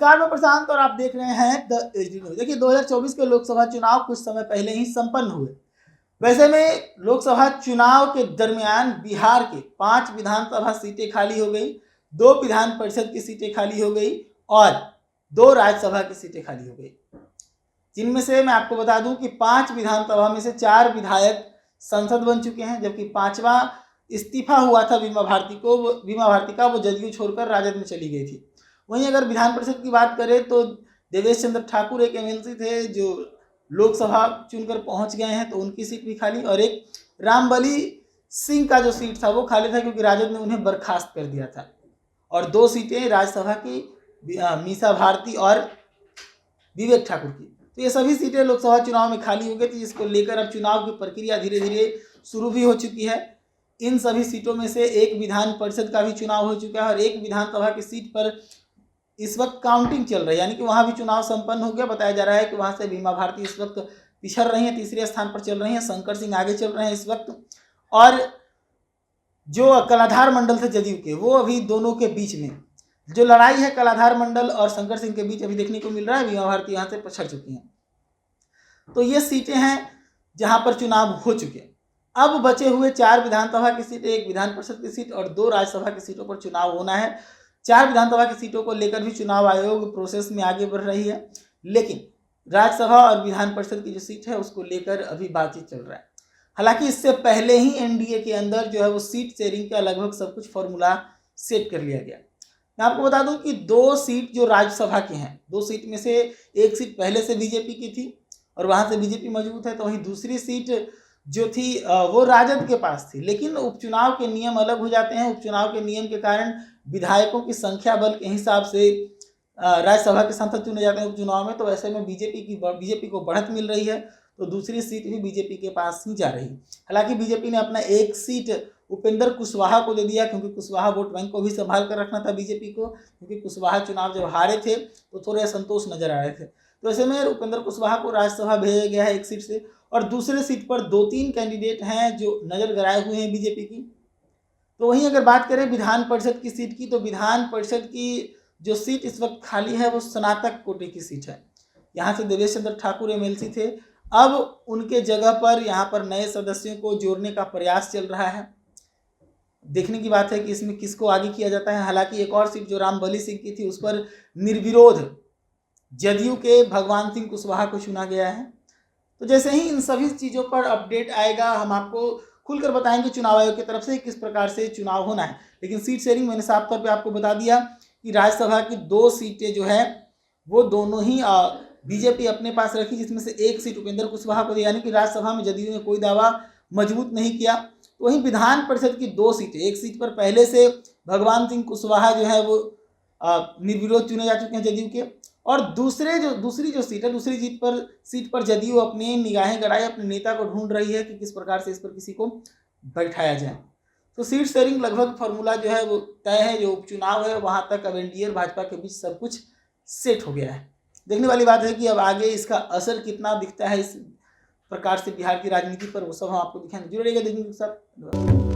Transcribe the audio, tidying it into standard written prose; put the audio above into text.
नमस्कार, मैं प्रशांत और आप देख रहे हैं द एचडी न्यूज। देखिए 2024 के लोकसभा चुनाव कुछ समय पहले ही संपन्न हुए। वैसे में लोकसभा चुनाव के दरमियान बिहार के 5 विधानसभा सीटें खाली हो गई, 2 विधान परिषद की सीटें खाली हो गई और 2 राज्यसभा की सीटें खाली हो गई, जिनमें से मैं आपको बता दूं कि 5 विधानसभा में से 4 विधायक संसद बन चुके हैं, जबकि 5वां इस्तीफा हुआ था बीमा भारती का, वो जदयू छोड़कर राजद में चली गई थी। वहीं अगर विधान परिषद की बात करें तो देवेश चंद्र ठाकुर एक एमएलसी थे जो लोकसभा चुनकर पहुंच गए हैं, तो उनकी सीट भी खाली, और एक रामबली सिंह का जो सीट था वो खाली था क्योंकि राजद ने उन्हें बर्खास्त कर दिया था। और 2 सीटें राज्यसभा की मीसा भारती और विवेक ठाकुर की। तो ये सभी सीटें लोकसभा चुनाव में खाली हो गई थी, जिसको लेकर अब चुनाव की प्रक्रिया धीरे धीरे शुरू भी हो चुकी है। इन सभी सीटों में से एक विधान परिषद का भी चुनाव हो चुका है और एक विधानसभा की सीट पर इस वक्त काउंटिंग चल रही है, यानी कि वहाँ भी चुनाव संपन्न हो गया। बताया जा रहा है कि वहाँ से बीमा भारती इस वक्त पिछड़ रही है, तीसरे स्थान पर चल रही है, शंकर सिंह आगे चल रहे हैं इस वक्त, और जो कलाधार मंडल थे जदयू के, वो अभी दोनों के बीच में जो लड़ाई है कलाधार मंडल और शंकर सिंह के बीच अभी देखने को मिल रहा है। बीमा भारती यहाँ से पछड़ चुकी हैं। तो ये सीटें हैं जहाँ पर चुनाव हो चुके हैं। अब बचे हुए 4 विधानसभा की सीट, 1 विधान परिषद की सीट और 2 राज्यसभा की सीटों पर चुनाव होना है। 4 विधानसभा की सीटों को लेकर भी चुनाव आयोग प्रोसेस में आगे बढ़ रही है, लेकिन राज्यसभा और विधान परिषद की जो सीट है उसको लेकर अभी बातचीत चल रहा है। हालांकि इससे पहले ही एनडीए के अंदर जो है वो सीट शेयरिंग का लगभग सब कुछ फॉर्मूला सेट कर लिया गया। मैं आपको बता दूं कि 2 सीट जो राज्यसभा की हैं, 2 सीट में से एक सीट पहले से बीजेपी की थी और वहाँ से बीजेपी मजबूत है, तो वहीं दूसरी सीट जो थी वो राजद के पास थी। लेकिन उपचुनाव के नियम अलग हो जाते हैं। उपचुनाव के नियम के कारण विधायकों की संख्या बल के हिसाब से राज्यसभा के सांसद चुने जाते हैं उपचुनाव में। तो ऐसे में बीजेपी को बढ़त मिल रही है, तो दूसरी सीट भी बीजेपी के पास ही जा रही। हालांकि बीजेपी ने अपना एक सीट उपेंद्र कुशवाहा को दे दिया, क्योंकि कुशवाहा वोट बैंक को भी संभाल कर रखना था बीजेपी को, क्योंकि कुशवाहा चुनाव जब हारे थे तो थोड़े असंतोष नजर आ रहे थे। तो ऐसे में उपेंद्र कुशवाहा को राज्यसभा भेजा गया है एक सीट से, और दूसरे सीट पर 2-3 कैंडिडेट हैं जो नजर गड़ाए हुए हैं बीजेपी की। तो वहीं अगर बात करें विधान परिषद की सीट की, तो विधान परिषद की जो सीट इस वक्त खाली है वो स्नातक कोटि की सीट है। यहाँ से देवेश चंद्र ठाकुर एमएलसी थे, अब उनके जगह पर यहाँ पर नए सदस्यों को जोड़ने का प्रयास चल रहा है। देखने की बात है कि इसमें किसको आगे किया जाता है। हालांकि एक और सीट जो रामबली सिंह की थी उस पर निर्विरोध जदयू के भगवान सिंह कुशवाहा को चुना गया है। तो जैसे ही इन सभी चीज़ों पर अपडेट आएगा हम आपको खुलकर बताएंगे चुनाव आयोग की तरफ से किस प्रकार से चुनाव होना है। लेकिन सीट शेयरिंग मैंने साफ तौर पे आपको बता दिया कि राज्यसभा की 2 सीटें जो है वो दोनों ही बीजेपी अपने पास रखी, जिसमें से एक सीट उपेंद्र कुशवाहा को दी, यानी कि राज्यसभा में जदयू ने कोई दावा मजबूत नहीं किया। तो वहीं विधान परिषद की 2 सीटें, एक सीट पर पहले से भगवान सिंह कुशवाहा जो है वो निर्विरोध चुने जा चुके हैं जदयू के, और दूसरी जो सीट है, दूसरी सीट पर जदयू अपनी निगाहें गड़ाए अपने नेता को ढूंढ रही है कि किस प्रकार से इस पर किसी को बैठाया जाए। तो सीट शेयरिंग लगभग फॉर्मूला जो है वो तय है। जो उपचुनाव है वहां तक अब एनडीए और भाजपा के बीच सब कुछ सेट हो गया है। देखने वाली बात है कि अब आगे इसका असर कितना दिखता है इस प्रकार से बिहार की राजनीति पर, वो सब हम आपको दिखाएंगे। जुड़े रहिएगा देखने के साथ।